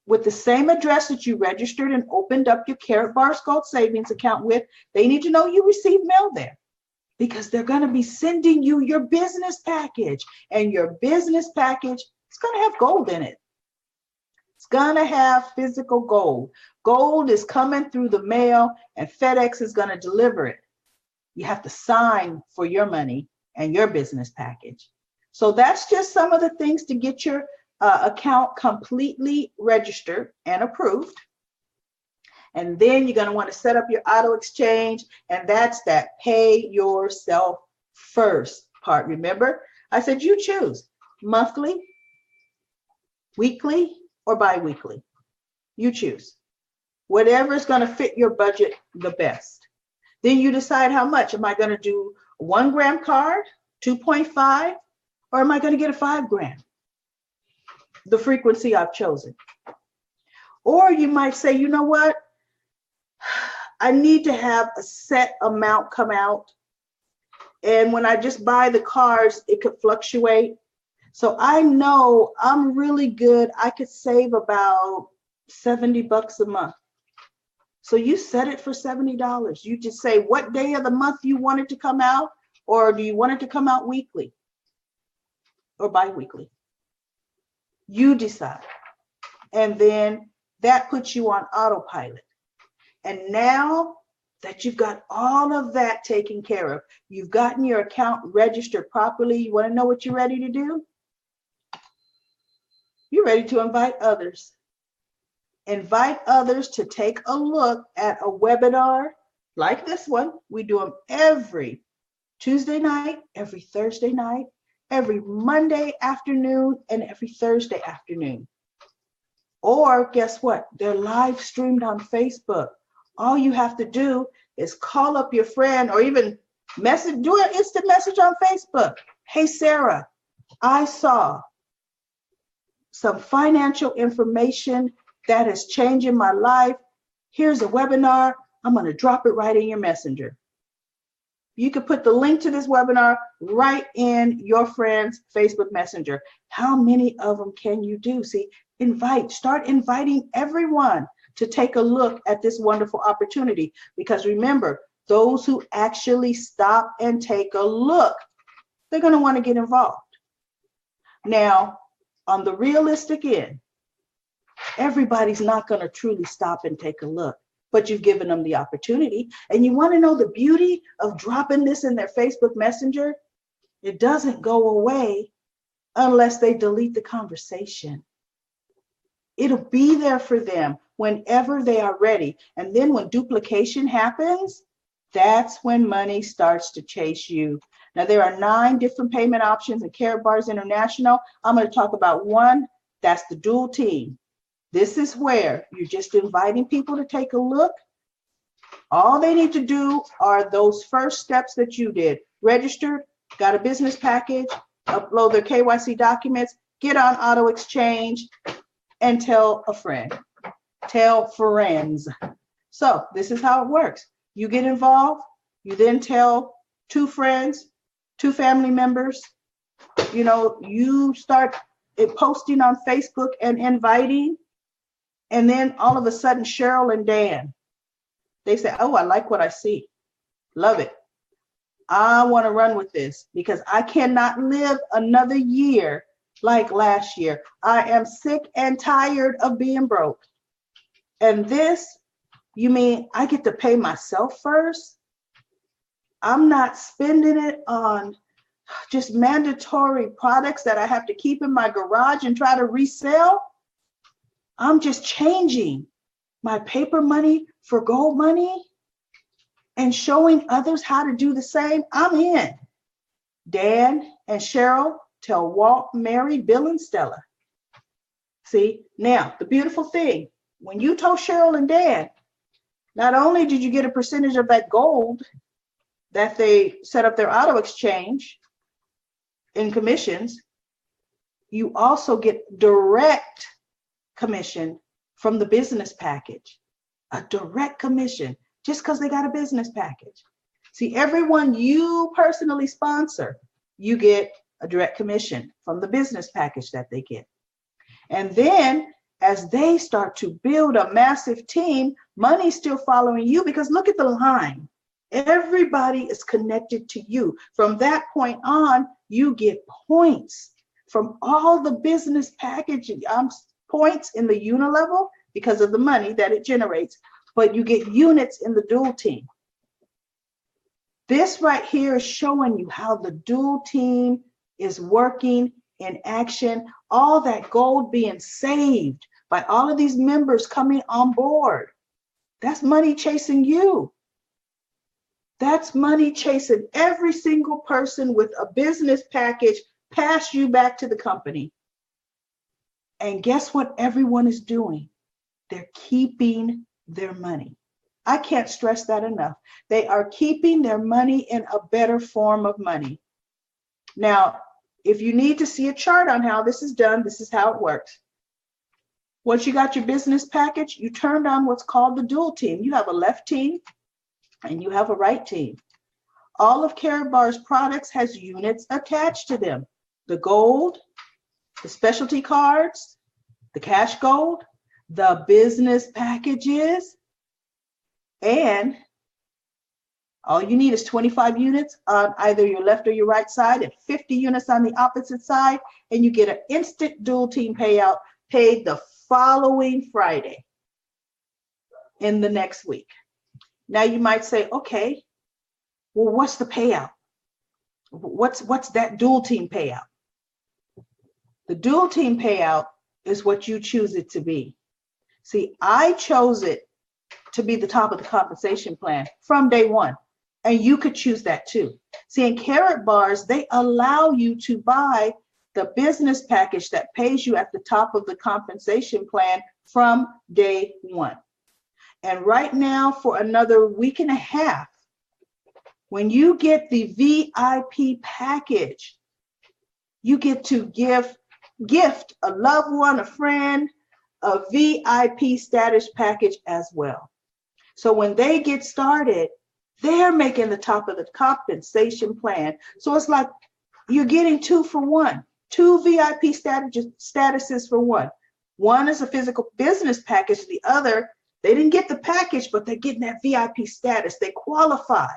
with the same address that you registered and opened up your Carrot Bars Gold Savings account with. They need to know you received mail there, because they're going to be sending you your business package, and your business package is going to have gold in it. It's going to have physical gold. Gold is coming through the mail, and FedEx is going to deliver it. You have to sign for your money and your business package. So that's just some of the things to get your account completely registered and approved. And then you're going to want to set up your auto exchange, and that's that pay yourself first part. Remember, I said you choose monthly, weekly, or bi-weekly. You choose. whatever is going to fit your budget the best. Then you decide how much. Am I going to do a 1 gram card, 2.5, or am I going to get a 5 gram? The frequency I've chosen. Or you might say, you know what? I need to have a set amount come out. And when I just buy the cards, it could fluctuate. So I know I'm really good. I could save about $70 a month. So you set it for $70. You just say what day of the month you want it to come out, or do you want it to come out weekly or bi-weekly? You decide. And then that puts you on autopilot. And now that you've got all of that taken care of, you've gotten your account registered properly, you want to know what you're ready to do? You're ready to invite others. Invite others to take a look at a webinar like this one. We do them every Tuesday night, every Thursday night, every Monday afternoon, and every Thursday afternoon. Or guess what? They're live streamed on Facebook. All you have to do is call up your friend or even do an instant message on Facebook. Hey, Sarah, I saw some financial information that is changing my life. Here's a webinar. I'm going to drop it right in your messenger. You could put the link to this webinar right in your friend's Facebook Messenger. How many of them can you do? See, start inviting everyone to take a look at this wonderful opportunity. Because remember, those who actually stop and take a look, they're going to want to get involved. Now, on the realistic end, everybody's not going to truly stop and take a look, but you've given them the opportunity. And you want to know the beauty of dropping this in their Facebook Messenger? It doesn't go away unless they delete the conversation. It'll be there for them whenever they are ready. And then when duplication happens, that's when money starts to chase you. Now, there are 9 different payment options in Karatbars International. I'm going to talk about one. That's the dual team. This is where you're just inviting people to take a look. All they need to do are those first steps that you did. Registered, got a business package, upload their KYC documents, get on auto exchange, and tell a friend. Tell friends. So this is how it works. You get involved. You then tell 2 friends, 2 family members. You start posting on Facebook and inviting. And then all of a sudden, Cheryl and Dan, they say, oh, I like what I see. Love it. I want to run with this because I cannot live another year like last year. I am sick and tired of being broke. And this, you mean I get to pay myself first? I'm not spending it on just mandatory products that I have to keep in my garage and try to resell. I'm just changing my paper money for gold money and showing others how to do the same. I'm in. Dan and Cheryl tell Walt, Mary, Bill, and Stella. See, now the beautiful thing, when you told Cheryl and Dan, not only did you get a percentage of that gold that they set up their auto exchange in commissions, you also get direct commission from the business package, a direct commission just because they got a business package. See, everyone you personally sponsor, you get a direct commission from the business package that they get. And then as they start to build a massive team, money's still following you because look at the line. Everybody is connected to you. From that point on, you get points from all the business packaging. Points in the unilevel because of the money that it generates, but you get units in the dual team. This right here is showing you how the dual team is working in action, all that gold being saved by all of these members coming on board. That's money chasing you. That's money chasing every single person with a business package past you back to the company. And guess what everyone is doing? They're keeping their money. I can't stress that enough. They are keeping their money in a better form of money. Now, if you need to see a chart on how this is done, this is how it works. Once you got your business package, you turned on what's called the dual team. You have a left team and you have a right team. All of Karatbar's products has units attached to them. The gold, the specialty cards, the cash gold, the business packages, and all you need is 25 units on either your left or your right side and 50 units on the opposite side, and you get an instant dual team payout paid the following Friday in the next week. Now you might say, okay, well, what's the payout? What's that dual team payout? The dual team payout is what you choose it to be. See, I chose it to be the top of the compensation plan from day one, and you could choose that too. See, in Karatbars, they allow you to buy the business package that pays you at the top of the compensation plan from day one. And right now, for another week and a half, when you get the VIP package, you get to gift a loved one, a friend, a VIP status package as well. So when they get started, they're making the top of the compensation plan. So it's like you're getting 2 for 1, 2 VIP statuses for one. One is a physical business package. The other, they didn't get the package, but they're getting that VIP status. They qualify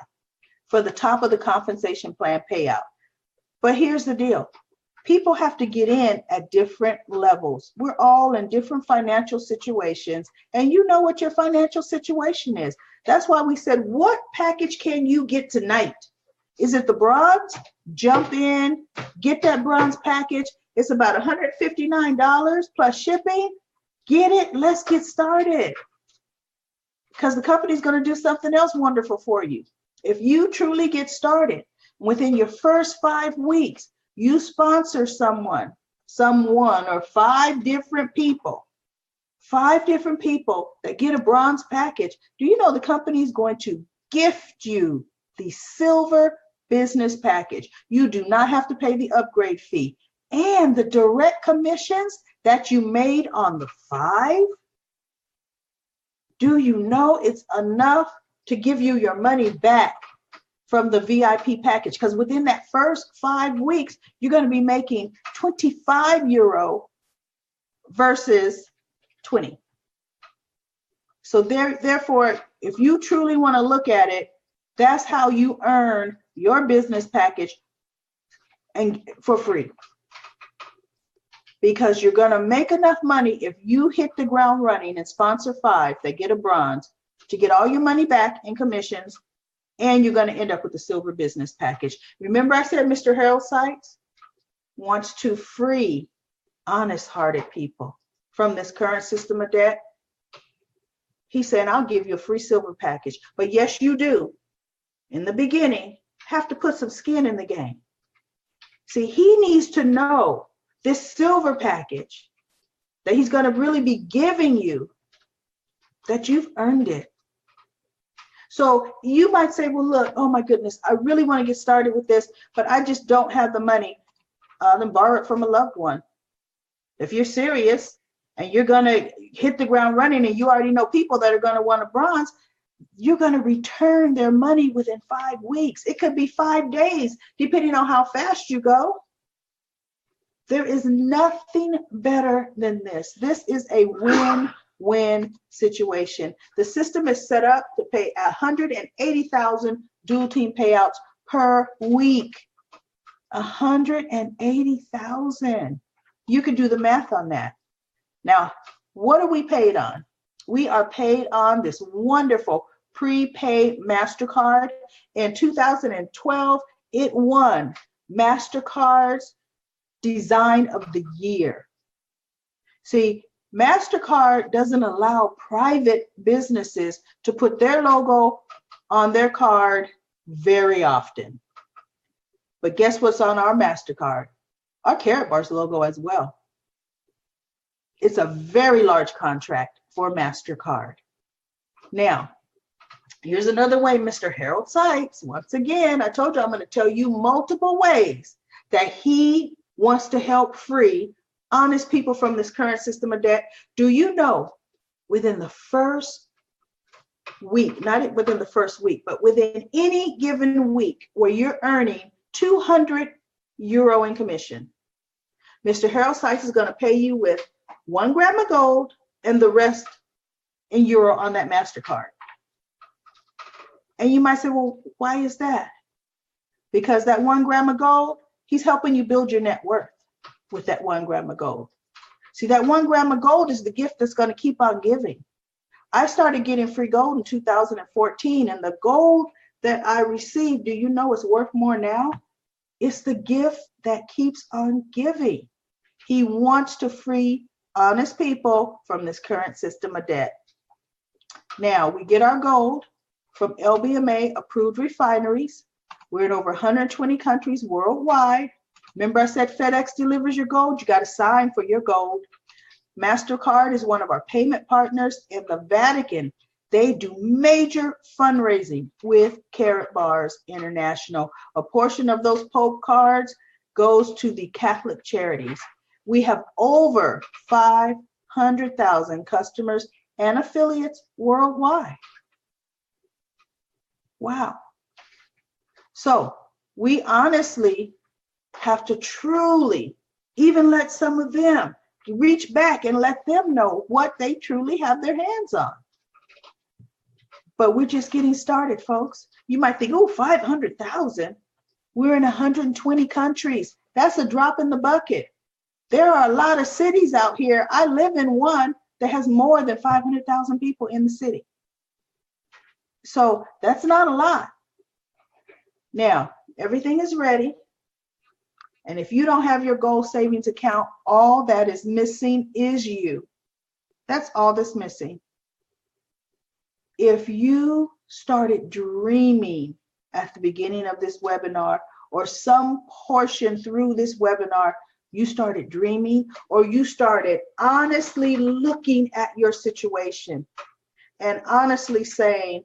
for the top of the compensation plan payout. But here's the deal. People have to get in at different levels. We're all in different financial situations, and you know what your financial situation is. That's why we said, what package can you get tonight? Is it the bronze? Jump in, get that bronze package. It's about $159 plus shipping. Get it, let's get started. Because the company's going to do something else wonderful for you. If you truly get started within your first 5 weeks, you sponsor someone or 5 different people that get a bronze package. Do you know the company is going to gift you the silver business package? You do not have to pay the upgrade fee. And the direct commissions that you made on the 5, do you know it's enough to give you your money back from the VIP package? Because within that first 5 weeks, you're going to be making €25 versus 20. So therefore, if you truly want to look at it, that's how you earn your business package and for free. Because you're going to make enough money if you hit the ground running and sponsor 5 that get a bronze to get all your money back in commissions, and you're going to end up with the silver business package. Remember I said Mr. Harold Sykes wants to free honest-hearted people from this current system of debt? He's saying, I'll give you a free silver package. But yes, you do, in the beginning, have to put some skin in the game. See, he needs to know this silver package that he's going to really be giving you, that you've earned it. So you might say, well, look, oh my goodness, I really want to get started with this, but I just don't have the money. Then borrow it from a loved one. If you're serious and you're going to hit the ground running and you already know people that are going to want a bronze, you're going to return their money within 5 weeks. It could be 5 days, depending on how fast you go. There is nothing better than this. This is a win-win situation. The system is set up to pay 180,000 dual team payouts per week. 180,000. You can do the math on that. Now, what are we paid on? We are paid on this wonderful prepaid MasterCard. In 2012, it won MasterCard's Design of the Year. See, MasterCard doesn't allow private businesses to put their logo on their card very often. But guess what's on our MasterCard? Our Karatbars logo as well. It's a very large contract for MasterCard. Now, here's another way, Mr. Harold Sykes. Once again, I told you I'm going to tell you multiple ways that he wants to help free honest people from this current system of debt. Do you know within the first week, not within the first week, but within any given week where you're earning 200 euro in commission, Mr. Harold Sykes is going to pay you with 1 gram of gold and the rest in euro on that MasterCard. And you might say, well, why is that? Because that 1 gram of gold, he's helping you build your net worth with that 1 gram of gold. See, that 1 gram of gold is the gift that's going to keep on giving. I started getting free gold in 2014, and the gold that I received, do you know, is worth more now? It's the gift that keeps on giving. He wants to free honest people from this current system of debt. Now, we get our gold from LBMA approved refineries. We're in over 120 countries worldwide. Remember I said FedEx delivers your gold? You got to sign for your gold. MasterCard is one of our payment partners, and the Vatican, they do major fundraising with Carrot Bars International. A portion of those Pope cards goes to the Catholic charities. We have over 500,000 customers and affiliates worldwide. Wow. So we honestly have to truly even let some of them reach back and let them know what they truly have their hands on. But we're just getting started, folks. You might think, oh, 500,000. We're in 120 countries. That's a drop in the bucket. There are a lot of cities out here. I live in one that has more than 500,000 people in the city. So that's not a lot. Now, everything is ready. And if you don't have your gold savings account, all that is missing is you. That's all that's missing. If you started dreaming at the beginning of this webinar, or some portion through this webinar, you started dreaming, or you started honestly looking at your situation and honestly saying,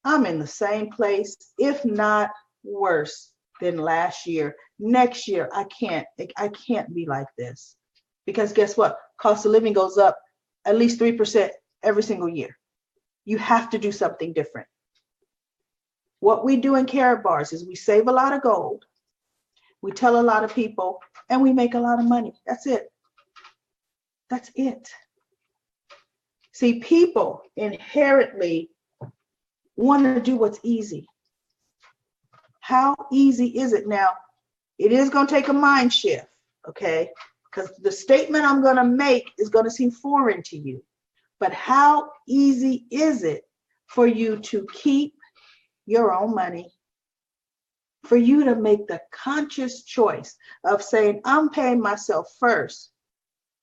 I'm in the same place, if not worse than last year. Next year, I can't be like this. Because guess what? Cost of living goes up at least 3% every single year. You have to do something different. What we do in Carrot Bars is we save a lot of gold. We tell a lot of people, and we make a lot of money. That's it. That's it. See, people inherently want to do what's easy. How easy is it now? It is going to take a mind shift, okay? Because the statement I'm going to make is going to seem foreign to you. But how easy is it for you to keep your own money? For you to make the conscious choice of saying, I'm paying myself first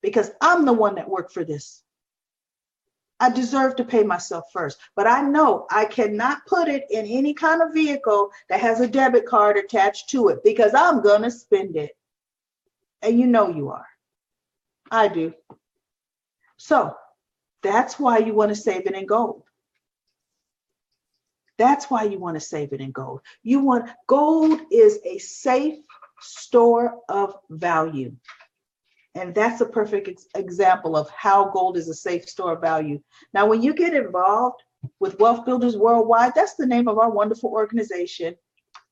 because I'm the one that worked for this. I deserve to pay myself first, but I know I cannot put it in any kind of vehicle that has a debit card attached to it because I'm going to spend it. And you know you are. I do. So that's why you want to save it in gold. That's why you want to save it in gold. Gold is a safe store of value. And that's a perfect example of how gold is a safe store of value. Now, when you get involved with Wealth Builders Worldwide, that's the name of our wonderful organization,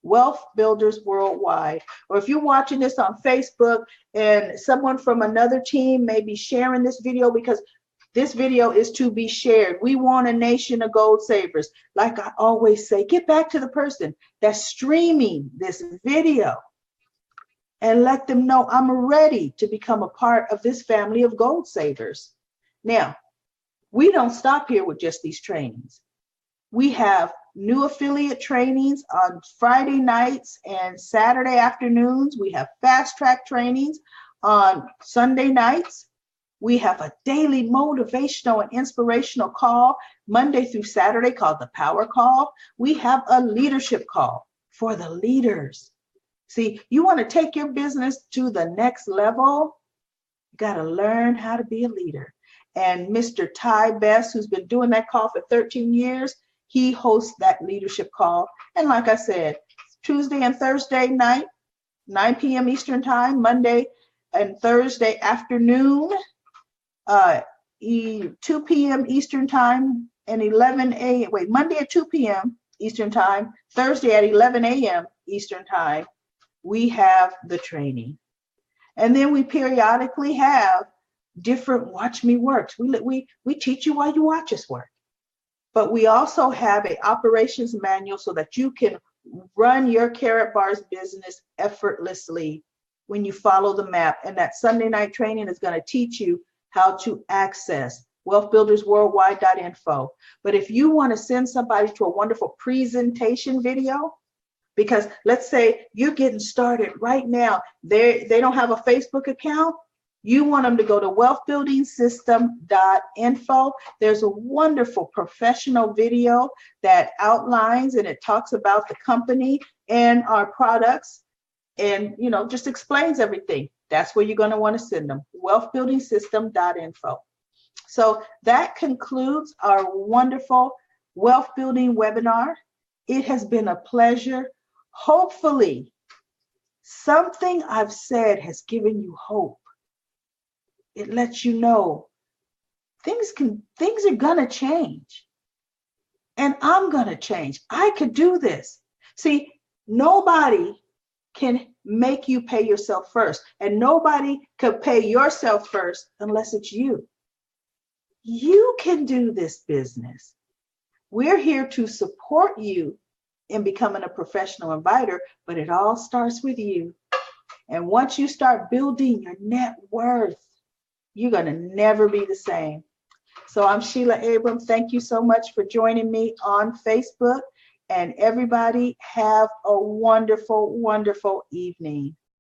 Wealth Builders Worldwide. Or if you're watching this on Facebook and someone from another team may be sharing this video, because this video is to be shared. We want a nation of gold savers. Like I always say, get back to the person that's streaming this video and let them know I'm ready to become a part of this family of gold savers. Now, we don't stop here with just these trainings. We have new affiliate trainings on Friday nights and Saturday afternoons. We have fast track trainings on Sunday nights. We have a daily motivational and inspirational call Monday through Saturday called the Power Call. We have a leadership call for the leaders. See, you want to take your business to the next level, you got to learn how to be a leader. And Mr. Ty Best, who's been doing that call for 13 years, he hosts that leadership call. And like I said, Tuesday and Thursday night, 9 p.m. Eastern time, Monday and Thursday afternoon, 2 p.m. Eastern time and 11 a.m. Monday at 2 p.m. Eastern time, Thursday at 11 a.m. Eastern time, we have the training. And then we periodically have different Watch Me Works. We teach you while you watch us work. But we also have an operations manual so that you can run your Carrot Bars business effortlessly when you follow the map. And that Sunday night training is going to teach you how to access wealthbuildersworldwide.info. But if you want to send somebody to a wonderful presentation video, because let's say you're getting started right now, they don't have a Facebook account, you want them to go to wealthbuildingsystem.info. There's a wonderful professional video that outlines and it talks about the company and our products and, you know, just explains everything. That's where you're going to want to send them, wealthbuildingsystem.info. So that concludes our wonderful wealth building webinar. It has been a pleasure. Hopefully, something I've said has given you hope. It lets you know things are gonna change. And I'm gonna change. I could do this. See, nobody can make you pay yourself first. And nobody could pay yourself first unless it's you. You can do this business. We're here to support you in becoming a professional inviter, but it all starts with you. And once you start building your net worth, you're going to never be the same. So I'm Sheila Abram. Thank you so much for joining me on Facebook. And everybody have a wonderful, wonderful evening.